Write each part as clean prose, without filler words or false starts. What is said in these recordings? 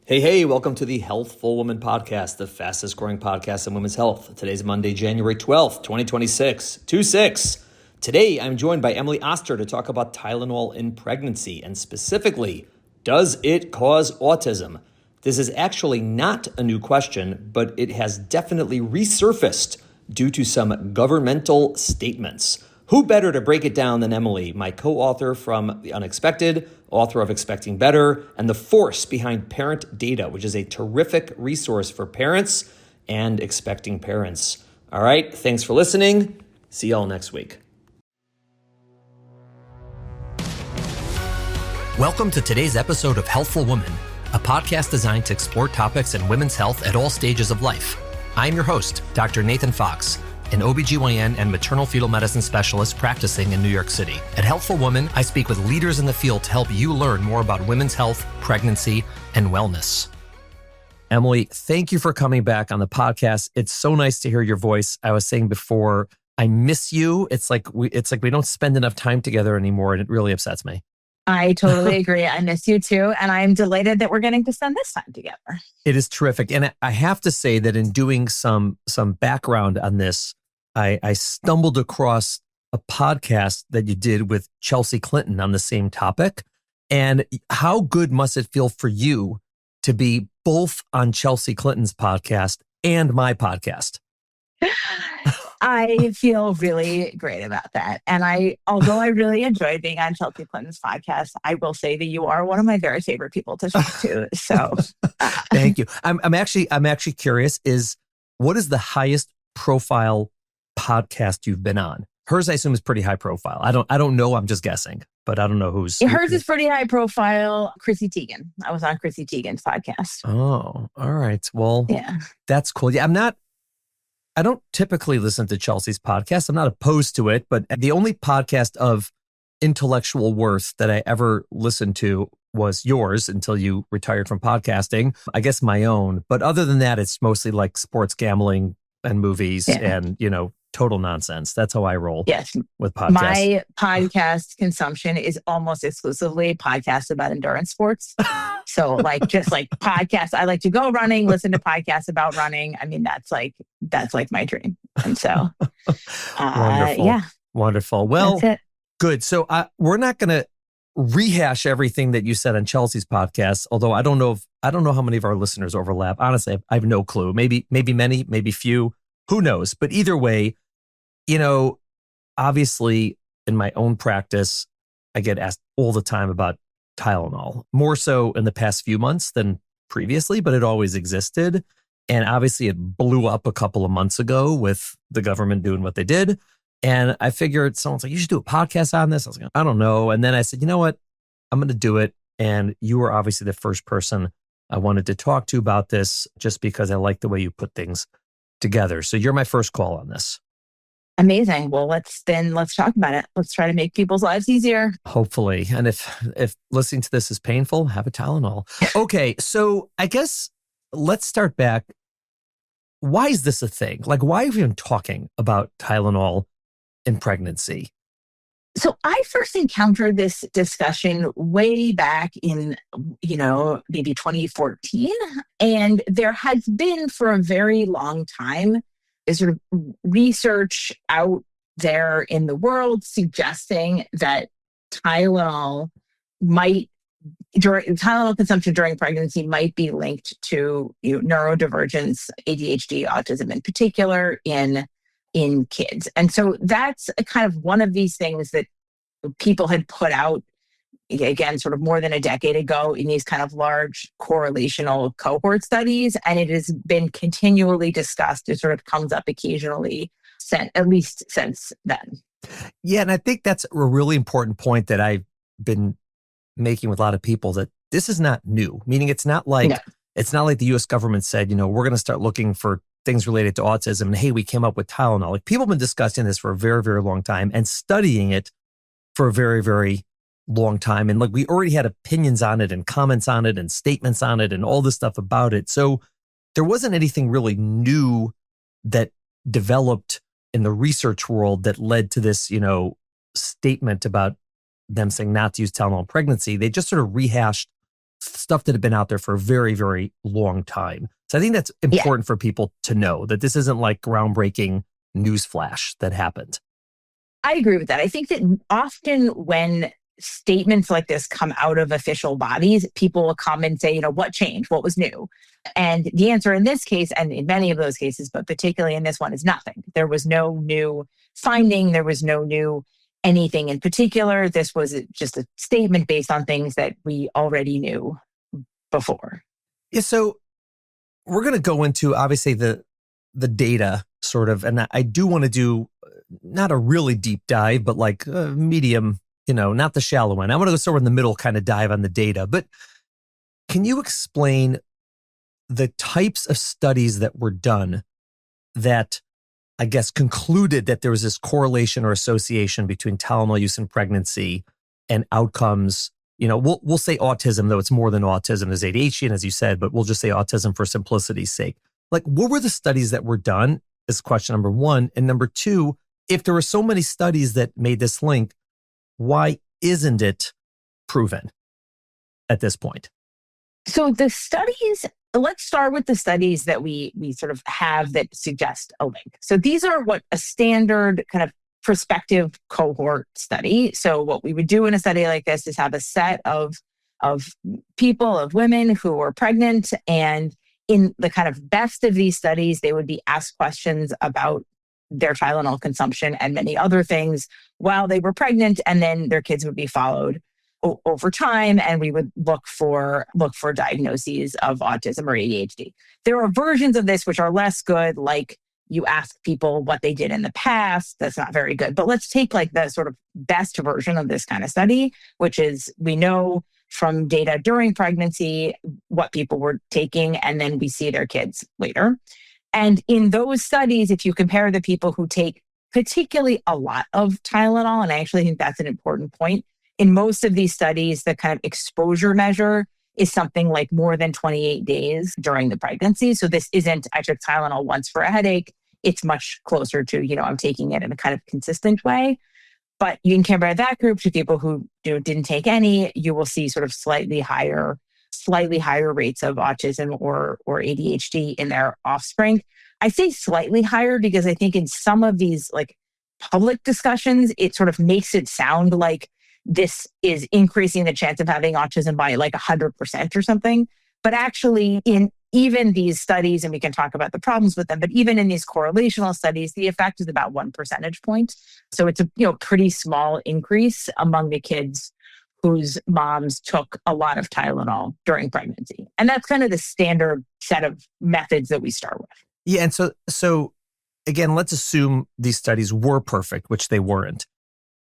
Hey, welcome to the Healthful Woman Podcast, the fastest growing podcast in women's health. Today's Monday, January 12th, 2026, 2-6. Today, I'm joined by Emily Oster to talk about Tylenol in pregnancy, and specifically, does it cause autism? This is actually not a new question, but it has definitely resurfaced due to some governmental statements. Who better to break it down than Emily, my co-author from The Unexpected, author of Expecting Better, and the force behind Parent Data, which is a terrific resource for parents and expecting parents. All right, thanks for listening. See y'all next week. Welcome to today's episode of Healthful Woman, a podcast designed to explore topics in women's health at all stages of life. I'm your host, Dr. Nathan Fox, an OBGYN and maternal fetal medicine specialist practicing in New York City. At Healthful Woman, I speak with leaders in the field to help you learn more about women's health, pregnancy, and wellness. Emily, thank you for coming back on the podcast. It's so nice to hear your voice. I was saying before, I miss you. It's like we don't spend enough time together anymore, and it really upsets me. I totally agree. I miss you too. And I'm delighted that we're getting to spend this time together. It is terrific. And I have to say that in doing some background on this, I stumbled across a podcast that you did with Chelsea Clinton on the same topic. And how good must it feel for you to be both on Chelsea Clinton's podcast and my podcast? I feel really great about that. And although I really enjoyed being on Chelsea Clinton's podcast, I will say that you are one of my very favorite people to talk to. So thank you. I'm actually curious, what is the highest profile podcast you've been on? Hers, I assume, is pretty high profile. I don't know. I'm just guessing, but I don't know who's. Hers is pretty high profile. Chrissy Teigen. I was on Chrissy Teigen's podcast. Oh, all right. Well, yeah, that's cool. Yeah, I don't typically listen to Chelsea's podcast. I'm not opposed to it, but the only podcast of intellectual worth that I ever listened to was yours until you retired from podcasting. I guess my own. But other than that, it's mostly like sports gambling and movies and, total nonsense. That's how I roll with podcasts. My podcast consumption is almost exclusively podcasts about endurance sports. So just like podcasts, I like to go running, listen to podcasts about running. I mean, that's like my dream. And so, Wonderful. Well, good. So we're not going to rehash everything that you said on Chelsea's podcast, although I don't know how many of our listeners overlap. Honestly, I have no clue. Maybe many, maybe few. Who knows? But either way, obviously in my own practice, I get asked all the time about Tylenol, more so in the past few months than previously, but it always existed. And obviously it blew up a couple of months ago with the government doing what they did. And I figured someone's like, you should do a podcast on this. I was like, I don't know. And then I said, you know what? I'm going to do it. And you were obviously the first person I wanted to talk to about this just because I like the way you put things together. So you're my first call on this. Amazing. Well, let's talk about it. Let's try to make people's lives easier. Hopefully. And if listening to this is painful, have a Tylenol. Okay. So I guess let's start back. Why is this a thing? Like, why are we even talking about Tylenol in pregnancy? So I first encountered this discussion way back in, maybe 2014. And there has been for a very long time is sort of research out there in the world suggesting that Tylenol consumption during pregnancy might be linked to neurodivergence, ADHD, autism in particular in kids. And so that's a kind of one of these things that people had put out, again, sort of more than a decade ago in these kind of large correlational cohort studies. And it has been continually discussed. It sort of comes up occasionally, at least since then. Yeah. And I think that's a really important point that I've been making with a lot of people, that this is not new, meaning it's not like the US government said, we're going to start looking for things related to autism. And hey, we came up with Tylenol. Like, people have been discussing this for a very, very long time and studying it for a very, very long time. And we already had opinions on it and comments on it and statements on it and all this stuff about it. So there wasn't anything really new that developed in the research world that led to this, statement about them saying not to use Tylenol in pregnancy. They just sort of rehashed stuff that had been out there for a very, very long time. So I think that's important for people to know that this isn't like groundbreaking newsflash that happened. I agree with that. I think that often when statements like this come out of official bodies, people will come and say, what changed? What was new? And the answer in this case, and in many of those cases, but particularly in this one, is nothing. There was no new finding. There was no new anything in particular. This was just a statement based on things that we already knew before. Yeah, so we're going to go into, obviously, the data sort of, and I do want to do not a really deep dive, but like a medium, not the shallow end. I want to go somewhere in the middle, kind of dive on the data. But can you explain the types of studies that were done that, I guess, concluded that there was this correlation or association between Tylenol use in pregnancy and outcomes? We'll say autism, though it's more than autism. There's ADHD, and as you said, but we'll just say autism for simplicity's sake. Like, what were the studies that were done is question number one. And number two, if there were so many studies that made this link, why isn't it proven at this point? So the studies, let's start with the studies that we sort of have that suggest a link. So these are what a standard kind of prospective cohort study. So what we would do in a study like this is have a set of people, of women who are pregnant, and in the kind of best of these studies, they would be asked questions about their Tylenol consumption and many other things while they were pregnant, and then their kids would be followed over time, and we would look for diagnoses of autism or ADHD. There are versions of this which are less good, like you ask people what they did in the past. That's not very good. But let's take like the sort of best version of this kind of study, which is we know from data during pregnancy what people were taking, and then we see their kids later. And in those studies, if you compare the people who take particularly a lot of Tylenol, and I actually think that's an important point, in most of these studies, the kind of exposure measure is something like more than 28 days during the pregnancy. So this isn't, I took Tylenol once for a headache. It's much closer to, I'm taking it in a kind of consistent way. But you can compare that group to people who didn't take any. You will see sort of slightly higher rates of autism or ADHD in their offspring. I say slightly higher because I think in some of these like public discussions, it sort of makes it sound like this is increasing the chance of having autism by like 100% or something. But actually in even these studies, and we can talk about the problems with them, but even in these correlational studies, the effect is about 1 percentage point. So it's a pretty small increase among the kids whose moms took a lot of Tylenol during pregnancy. And that's kind of the standard set of methods that we start with. Yeah. And so again, let's assume these studies were perfect, which they weren't,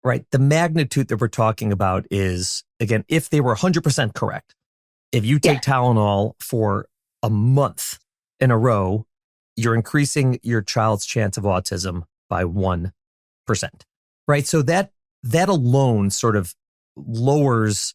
right? The magnitude that we're talking about is, again, if they were 100% correct, if you take Tylenol for a month in a row, you're increasing your child's chance of autism by 1%, right? So that alone sort of lowers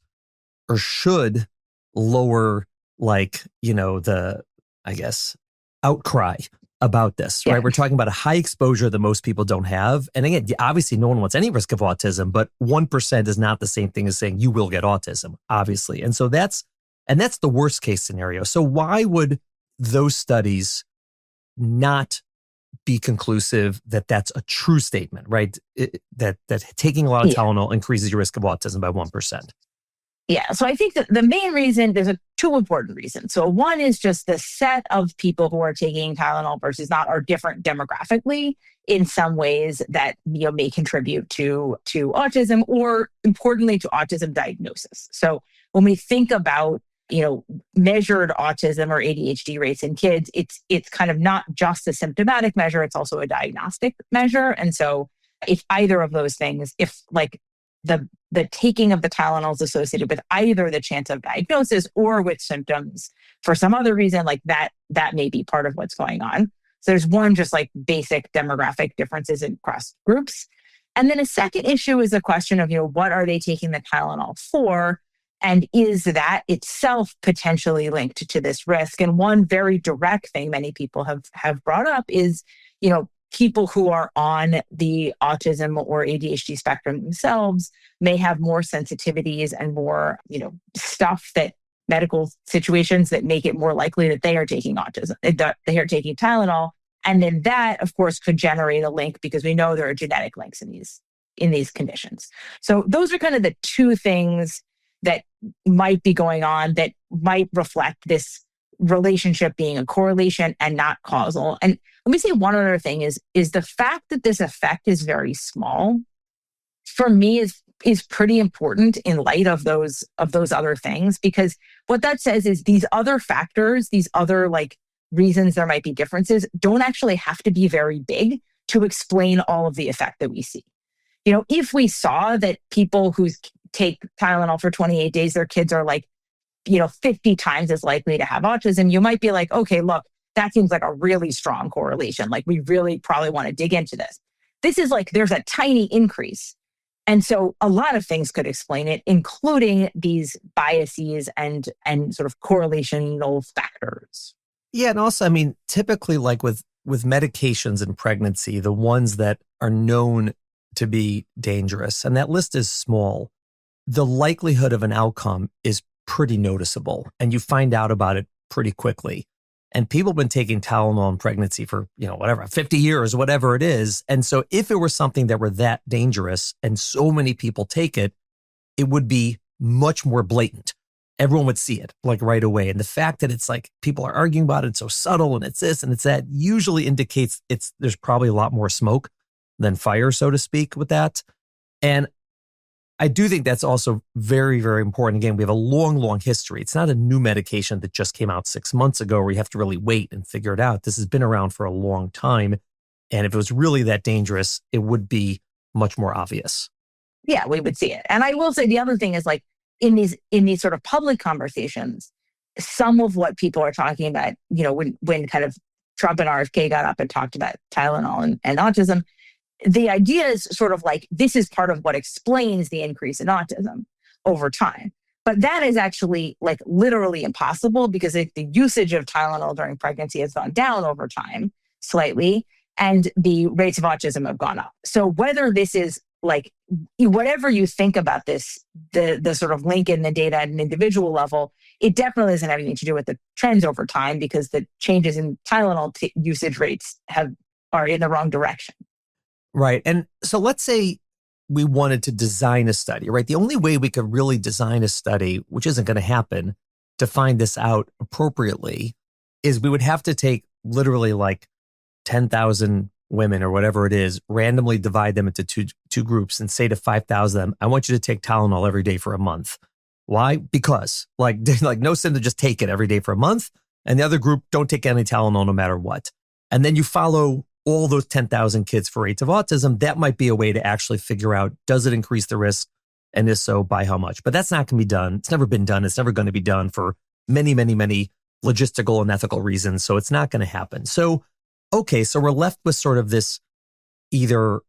or should lower the, I guess, outcry about this, right? We're talking about a high exposure that most people don't have. And again, obviously no one wants any risk of autism, but 1% is not the same thing as saying you will get autism, obviously. And so that's the worst case scenario. So why would those studies not be conclusive that that's a true statement, right? That taking a lot of Tylenol increases your risk of autism by 1%. Yeah. So I think that the main reason, there's two important reasons. So one is just the set of people who are taking Tylenol versus not are different demographically in some ways that may contribute to autism, or importantly to autism diagnosis. So when we think about measured autism or ADHD rates in kids, it's kind of not just a symptomatic measure, it's also a diagnostic measure. And so if either of those things, if like the taking of the Tylenol is associated with either the chance of diagnosis or with symptoms for some other reason, like that may be part of what's going on. So there's one just like basic demographic differences across groups. And then a second issue is a question of, what are they taking the Tylenol for? And is that itself potentially linked to this risk? And one very direct thing many people have brought up is, people who are on the autism or ADHD spectrum themselves may have more sensitivities and more, stuff that medical situations that make it more likely that they are taking autism, that they are taking Tylenol. And then that, of course, could generate a link because we know there are genetic links in these conditions. So those are kind of the two things that might be going on that might reflect this relationship being a correlation and not causal. And let me say one other thing is the fact that this effect is very small, for me, is pretty important in light of those other things, because what that says is these other factors, these other like reasons there might be differences, don't actually have to be very big to explain all of the effect that we see. If we saw that people who take Tylenol for 28 days, their kids are like, 50 times as likely to have autism, you might be like, okay, look, that seems like a really strong correlation. Like, we really probably want to dig into this. This is like, there's a tiny increase. And so a lot of things could explain it, including these biases and sort of correlational factors. Yeah. And also, I mean, typically like with medications in pregnancy, the ones that are known to be dangerous, and that list is small, the likelihood of an outcome is pretty noticeable, and you find out about it pretty quickly. And people have been taking Tylenol in pregnancy for, 50 years, whatever it is. And so if it were something that were that dangerous and so many people take it, it would be much more blatant. Everyone would see it like right away. And the fact that it's like people are arguing about it, it's so subtle and it's this and it's that, usually indicates there's probably a lot more smoke than fire, so to speak, with that. And I do think that's also very, very important. Again, we have a long, long history. It's not a new medication that just came out 6 months ago where you have to really wait and figure it out. This has been around for a long time. And if it was really that dangerous, it would be much more obvious. Yeah, we would see it. And I will say the other thing is like in these sort of public conversations, some of what people are talking about, when kind of Trump and RFK got up and talked about Tylenol and autism, the idea is sort of like, this is part of what explains the increase in autism over time. But that is actually like literally impossible, because if the usage of Tylenol during pregnancy has gone down over time slightly, and the rates of autism have gone up. So whether this is like, whatever you think about this, the sort of link in the data at an individual level, it definitely doesn't have anything to do with the trends over time, because the changes in Tylenol usage rates are in the wrong direction. Right. And so let's say we wanted to design a study, right? The only way we could really design a study, which isn't going to happen, to find this out appropriately, is we would have to take literally like 10,000 women or whatever it is, randomly divide them into two groups and say to 5,000 of them, I want you to take Tylenol every day for a month. Why? Because like no sin to just take it every day for a month. And the other group, don't take any Tylenol no matter what. And then you follow all those 10,000 kids for rates of autism. That might be a way to actually figure out, does it increase the risk? And if so, by how much? But that's not going to be done. It's never been done. It's never going to be done for many, many, many logistical and ethical reasons. So it's not going to happen. So, okay, so we're left with sort of this, either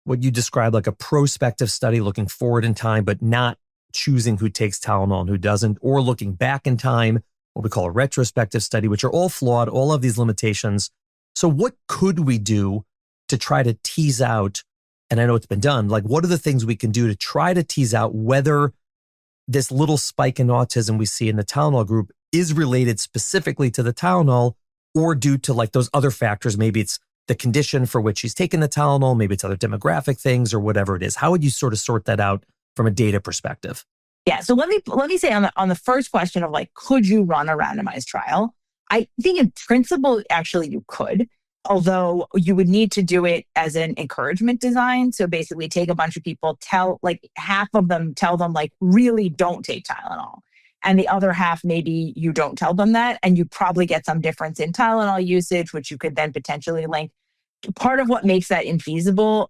what you describe like a prospective study looking forward in time, but not choosing who takes Tylenol and who doesn't, or looking back in time, what we call a retrospective study, which are all flawed, all of these limitations. So what could we do to try to tease out, and I know it's been done, like what are the things we can do to try to tease out whether this little spike in autism we see in the Tylenol group is related specifically to the Tylenol, or due to like those other factors? Maybe it's the condition for which she's taking the Tylenol, maybe it's other demographic things or whatever it is. How would you sort of sort that out from a data perspective? Yeah, so let me say on the first question of like, could you run a randomized trial? I think in principle, actually you could, although you would need to do it as an encouragement design. So basically take a bunch of people, half of them tell them like, really don't take Tylenol. And the other half, maybe you don't tell them that, and you probably get some difference in Tylenol usage, which you could then potentially link. Part of what makes that infeasible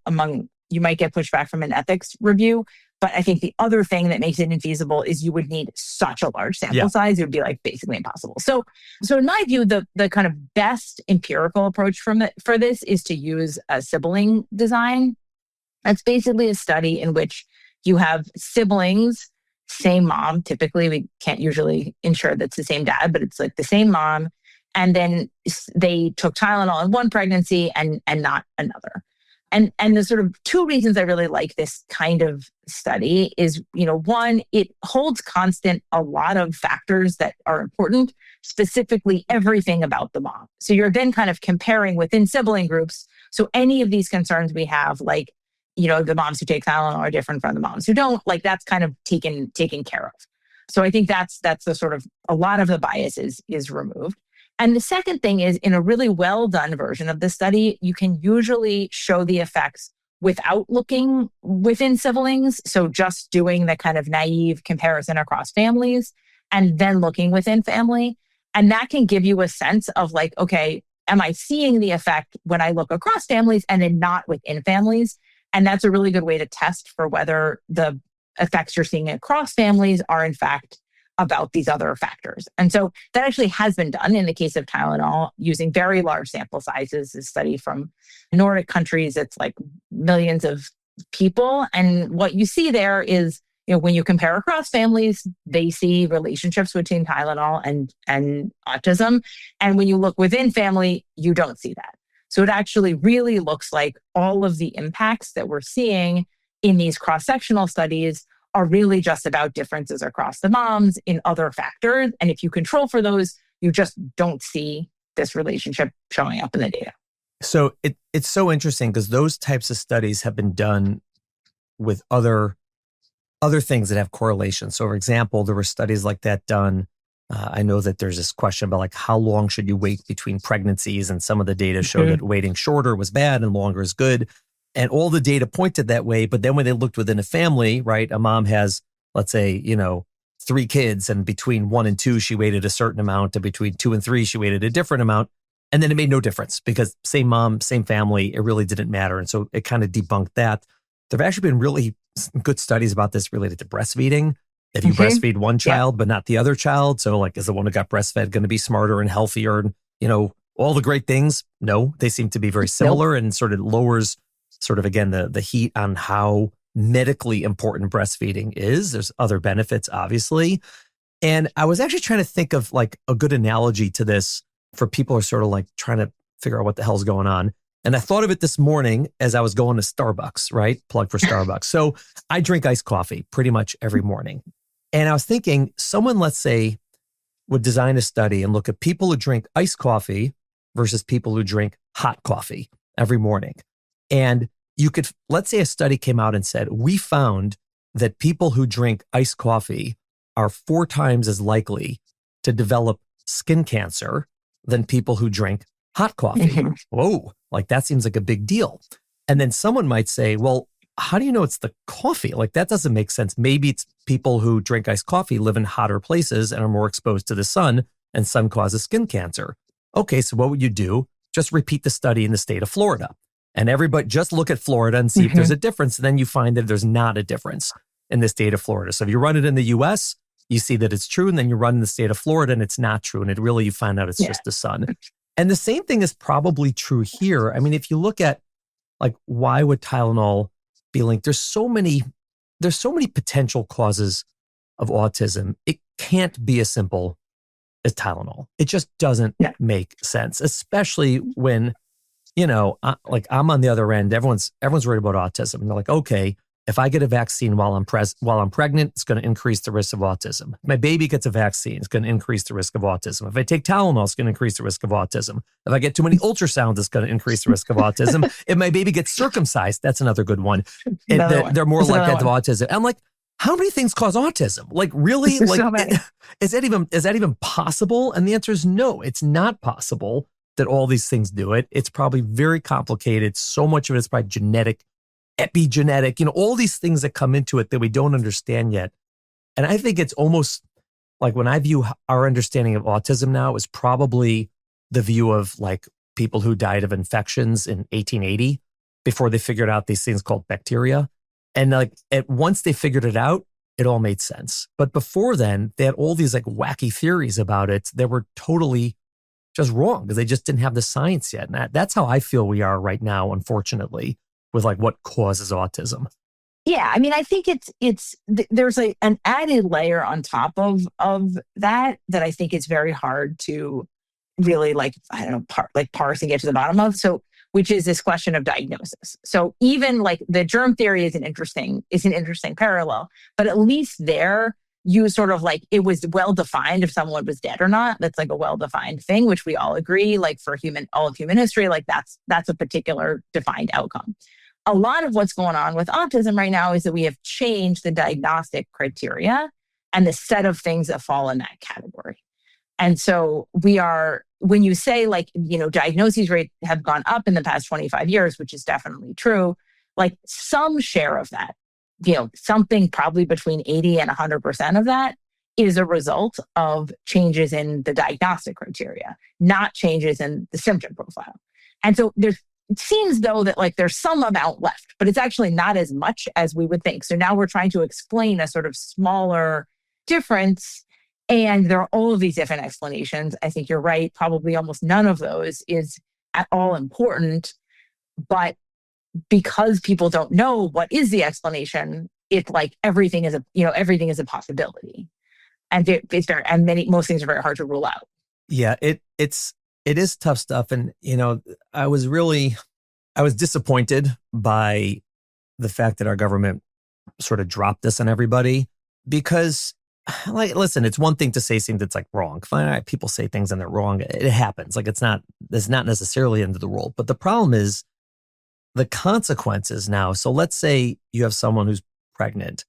you might get pushback from an ethics review. But I think the other thing that makes it infeasible is you would need such a large sample size. It would be like basically impossible. So in my view, the kind of best empirical approach for this is to use a sibling design. That's basically a study in which you have siblings, same mom. Typically, we can't usually ensure that's the same dad, but it's like the same mom. And then they took Tylenol in one pregnancy and not another. And the sort of two reasons I really like this kind of study is, one, it holds constant a lot of factors that are important, specifically everything about the mom. So you're then kind of comparing within sibling groups. So any of these concerns we have, like, the moms who take Tylenol are different from the moms who don't, like that's kind of taken care of. So I think that's the sort of, a lot of the bias is removed. And the second thing is, in a really well done version of the study, you can usually show the effects without looking within siblings. So just doing the kind of naive comparison across families and then looking within family. And that can give you a sense of like, okay, am I seeing the effect when I look across families and then not within families? And that's a really good way to test for whether the effects you're seeing across families are in fact about these other factors. And so that actually has been done in the case of Tylenol using very large sample sizes. A study from Nordic countries, it's like millions of people. And what you see there is, when you compare across families, they see relationships between Tylenol and autism. And when you look within family, you don't see that. So it actually really looks like all of the impacts that we're seeing in these cross-sectional studies are really just about differences across the moms in other factors. And if you control for those, you just don't see this relationship showing up in the data. So it's so interesting because those types of studies have been done with other things that have correlation. So for example, there were studies like that done. I know that there's this question about like how long should you wait between pregnancies, and some of the data showed that waiting shorter was bad and longer is good. And all the data pointed that way. But then when they looked within a family, right, a mom has, let's say, 3 kids, and between 1 and 2, she waited a certain amount, and between 2 and 3, she waited a different amount. And then it made no difference because same mom, same family, it really didn't matter. And so it kind of debunked that. There have actually been really good studies about this related to breastfeeding. If you breastfeed one child, but not the other child. So like, is the one who got breastfed going to be smarter and healthier? And, all the great things? No, they seem to be very similar and sort of lowers sort of, again, the heat on how medically important breastfeeding is. There's other benefits, obviously. And I was actually trying to think of like a good analogy to this for people who are sort of like trying to figure out what the hell's going on. And I thought of it this morning as I was going to Starbucks, right? Plug for Starbucks. So I drink iced coffee pretty much every morning. And I was thinking someone, let's say, would design a study and look at people who drink iced coffee versus people who drink hot coffee every morning. And you could, let's say a study came out and said, we found that people who drink iced coffee are 4 times as likely to develop skin cancer than people who drink hot coffee. Whoa, like that seems like a big deal. And then someone might say, well, how do you know it's the coffee? Like that doesn't make sense. Maybe it's people who drink iced coffee live in hotter places and are more exposed to the sun, and sun causes skin cancer. Okay, so what would you do? Just repeat the study in the state of Florida. And everybody just look at Florida and see if there's a difference. And then you find that there's not a difference in the state of Florida. So if you run it in the US, you see that it's true. And then you run in the state of Florida and it's not true. And it really, you find out it's just the sun. And the same thing is probably true here. I mean, if you look at like, why would Tylenol be linked? There's so many potential causes of autism. It can't be as simple as Tylenol. It just doesn't make sense, especially when, like I'm on the other end. Everyone's worried about autism. And they're like, okay, if I get a vaccine while I'm pregnant, it's going to increase the risk of autism. If my baby gets a vaccine, it's going to increase the risk of autism. If I take Tylenol, it's going to increase the risk of autism. If I get too many ultrasounds, it's going to increase the risk of autism. If my baby gets circumcised, that's another good one. They're more likely to have autism. I'm like, how many things cause autism? Like really? Like, so is that even possible? And the answer is no, it's not possible that all these things do it. It's probably very complicated. So much of it is probably genetic, epigenetic, all these things that come into it that we don't understand yet. And I think it's almost like when I view our understanding of autism now is probably the view of like people who died of infections in 1880 before they figured out these things called bacteria. And like once they figured it out, it all made sense. But before then, they had all these like wacky theories about it that were totally just wrong because they just didn't have the science yet. And that's how I feel we are right now, unfortunately, with like what causes autism. Yeah, I mean, I think there's an added layer on top of that I think it's very hard to really parse and get to the bottom of. So which is this question of diagnosis. So even like the germ theory is an interesting parallel, but at least there you sort of like, it was well defined if someone was dead or not. That's like a well-defined thing, which we all agree, like for all of human history, like that's a particular defined outcome. A lot of what's going on with autism right now is that we have changed the diagnostic criteria and the set of things that fall in that category. And so when you say like, diagnoses rates have gone up in the past 25 years, which is definitely true, like some share of that, something probably between 80 and 100% of that is a result of changes in the diagnostic criteria, not changes in the symptom profile. And so it seems though that like there's some amount left, but it's actually not as much as we would think. So now we're trying to explain a sort of smaller difference. And there are all of these different explanations. I think you're right. Probably almost none of those is at all important. But because people don't know what is the explanation, it's like everything is a possibility. And most things are very hard to rule out. Yeah, it is tough stuff. And, I was disappointed by the fact that our government sort of dropped this on everybody because, like, listen, it's one thing to say something that's like wrong. Fine, all right, people say things and they're wrong. It happens. Like it's not necessarily into the role. But the problem is the consequences now. So let's say you have someone who's pregnant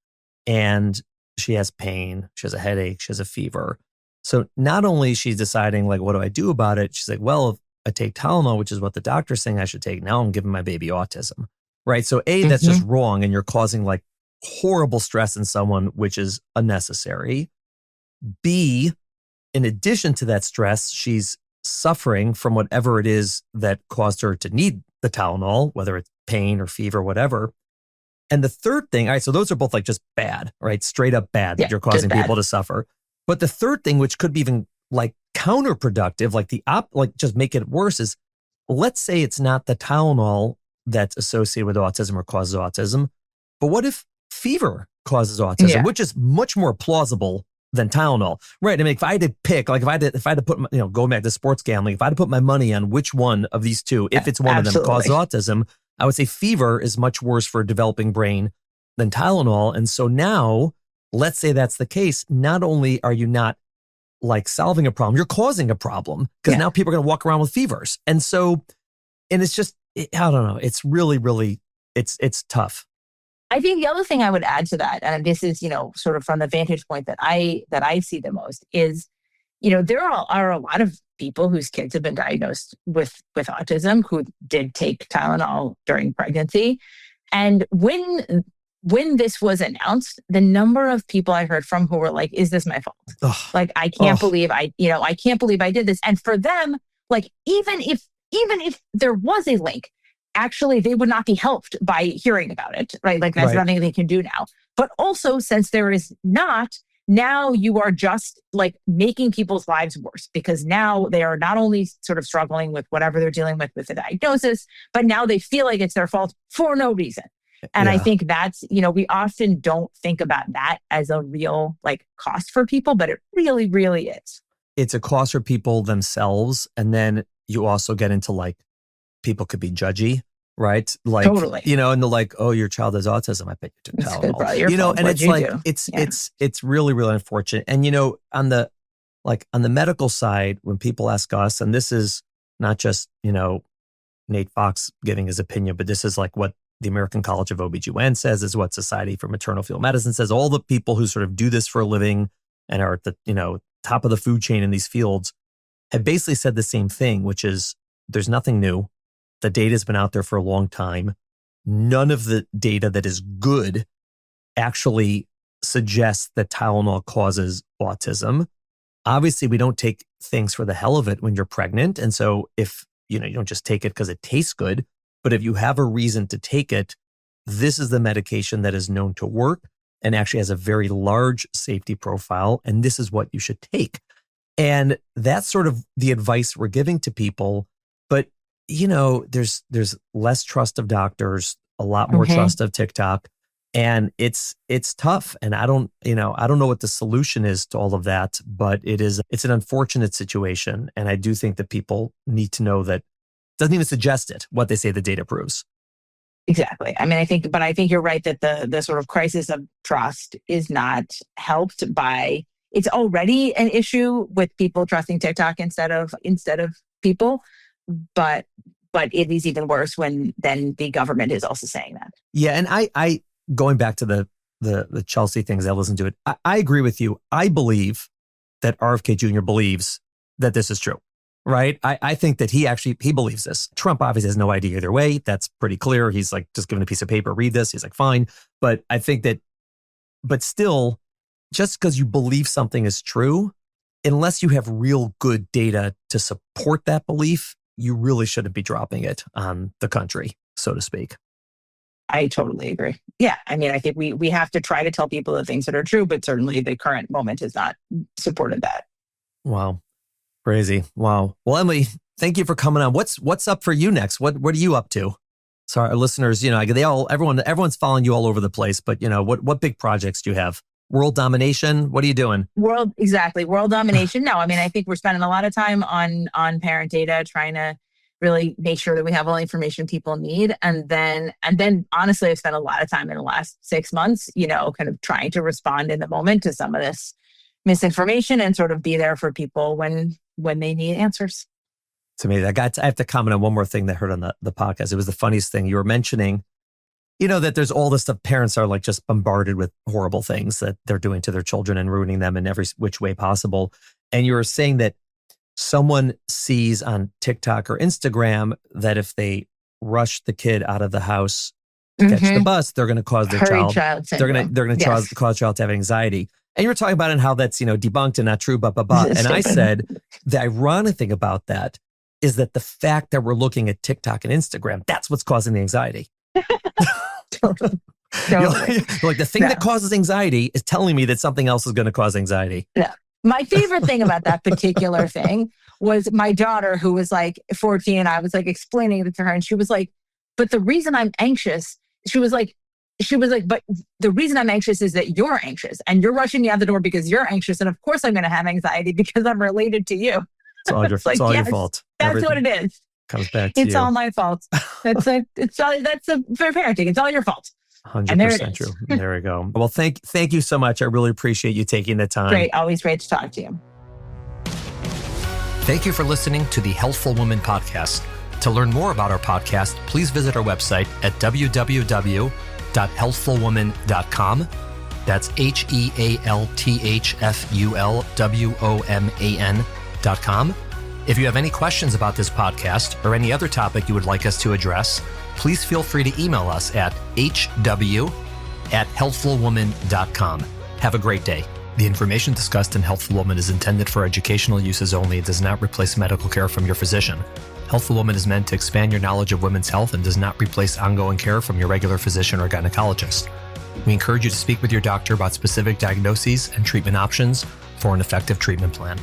and she has pain, she has a headache, she has a fever. So not only she's deciding like, what do I do about it? She's like, well, if I take Tylenol, which is what the doctor's saying I should take, now I'm giving my baby autism, right? So A, that's just wrong. And you're causing like horrible stress in someone, which is unnecessary. B, in addition to that stress, she's suffering from whatever it is that caused her to need the Tylenol, whether it's pain or fever, whatever. And the third thing, all right, so those are both like just bad, right? Straight up bad that you're causing people to suffer. But the third thing, which could be even like counterproductive, like just make it worse, is let's say it's not the Tylenol that's associated with autism or causes autism, but what if fever causes autism, which is much more plausible than Tylenol, right? I mean, if I had to pick, like if I had to put, going back to sports gambling, if I had to put my money on which one of these two, if it's one of them causes autism, I would say fever is much worse for a developing brain than Tylenol. And so now, let's say that's the case. Not only are you not like solving a problem, you're causing a problem because now people are going to walk around with fevers. And so, and it's just, I don't know. It's really, really, it's tough. I think the other thing I would add to that, and this is, sort of from the vantage point that I see the most is, there are a lot of people whose kids have been diagnosed with autism who did take Tylenol during pregnancy. And when this was announced, the number of people I heard from who were like, is this my fault? Ugh. Like, I can't believe I did this. And for them, like, even if there was a link, actually, they would not be helped by hearing about it, right? Like that's nothing they can do now. But also, since there is not, now you are just like making people's lives worse because now they are not only sort of struggling with whatever they're dealing with the diagnosis, but now they feel like it's their fault for no reason. And I think that's, we often don't think about that as a real like cost for people, but it really, really is. It's a cost for people themselves. And then you also get into like, people could be judgy, right? Like, totally. And they're like, oh, your child has autism. I bet you took Tylenol. And it's like, it's really, really unfortunate. And, on the medical side, when people ask us, and this is not just, Nate Fox giving his opinion, but this is like what the American College of OBGYN says, is what Society for Maternal Fetal Medicine says. All the people who sort of do this for a living and are at the, top of the food chain in these fields have basically said the same thing, which is there's nothing new. The data has been out there for a long time. None of the data that is good actually suggests that Tylenol causes autism. Obviously, we don't take things for the hell of it when you're pregnant. And so if, you don't just take it because it tastes good, but if you have a reason to take it, this is the medication that is known to work and actually has a very large safety profile. And this is what you should take. And that's sort of the advice we're giving to people. But there's less trust of doctors, a lot more trust of TikTok, and it's tough. And I don't know what the solution is to all of that, but it's an unfortunate situation. And I do think that people need to know that doesn't even suggest it, what they say the data proves. Exactly. I mean, I think you're right that the sort of crisis of trust is not helped by, it's already an issue with people trusting TikTok instead of people, but it is even worse when then the government is also saying that. Yeah, and I going back to the Chelsea things, I listened to it. I agree with you. I believe that RFK Jr. believes that this is true. Right. I think that he believes this. Trump obviously has no idea either way. That's pretty clear. He's like, just given a piece of paper, read this. He's like, fine. But I think that, but still, just because you believe something is true, unless you have real good data to support that belief, you really shouldn't be dropping it on the country, so to speak. I totally agree. Yeah. I mean, I think we have to try to tell people the things that are true, but certainly the current moment has not supported that. Wow. Crazy. Wow. Well, Emily, thank you for coming on. What's up for you next? What are you up to? So our listeners, everyone's following you all over the place, but what big projects do you have? World domination? What are you doing? World domination. No, I mean, I think we're spending a lot of time on parent data, trying to really make sure that we have all the information people need. And then honestly, I've spent a lot of time in the last 6 months, kind of trying to respond in the moment to some of this misinformation and sort of be there for people when they need answers. To me, I have to comment on one more thing that I heard on the podcast. It was the funniest thing. You were mentioning, that there's all this stuff. Parents are like just bombarded with horrible things that they're doing to their children and ruining them in every which way possible. And you were saying that someone sees on TikTok or Instagram that if they rush the kid out of the house to catch the bus, they're going to cause their child they're going to cause child to have anxiety. And you were talking about how that's, debunked and not true, blah, blah, blah. And I said, the ironic thing about that is that the fact that we're looking at TikTok and Instagram, that's what's causing the anxiety. Totally. Like the thing that causes anxiety is telling me that something else is going to cause anxiety. Yeah. My favorite thing about that particular thing was my daughter, who was like 14. I was like explaining it to her, and she was like, but the reason I'm anxious, she was like, but the reason I'm anxious is that you're anxious and you're rushing me out the door because you're anxious. And of course I'm going to have anxiety because I'm related to you. It's all your fault. That's Everything what it is. Comes back to you. It's all my fault. That's fair parenting. It's all your fault. 100% true. There we go. Well, thank you so much. I really appreciate you taking the time. Great. Always great to talk to you. Thank you for listening to the Healthful Woman podcast. To learn more about our podcast, please visit our website at www.healthfulwoman.com. That's HEALTHFULWOMAN.com. If you have any questions about this podcast or any other topic you would like us to address, please feel free to email us at hw@healthfulwoman.com. Have a great day. The information discussed in Healthful Woman is intended for educational uses only and does not replace medical care from your physician. Healthful Woman is meant to expand your knowledge of women's health and does not replace ongoing care from your regular physician or gynecologist. We encourage you to speak with your doctor about specific diagnoses and treatment options for an effective treatment plan.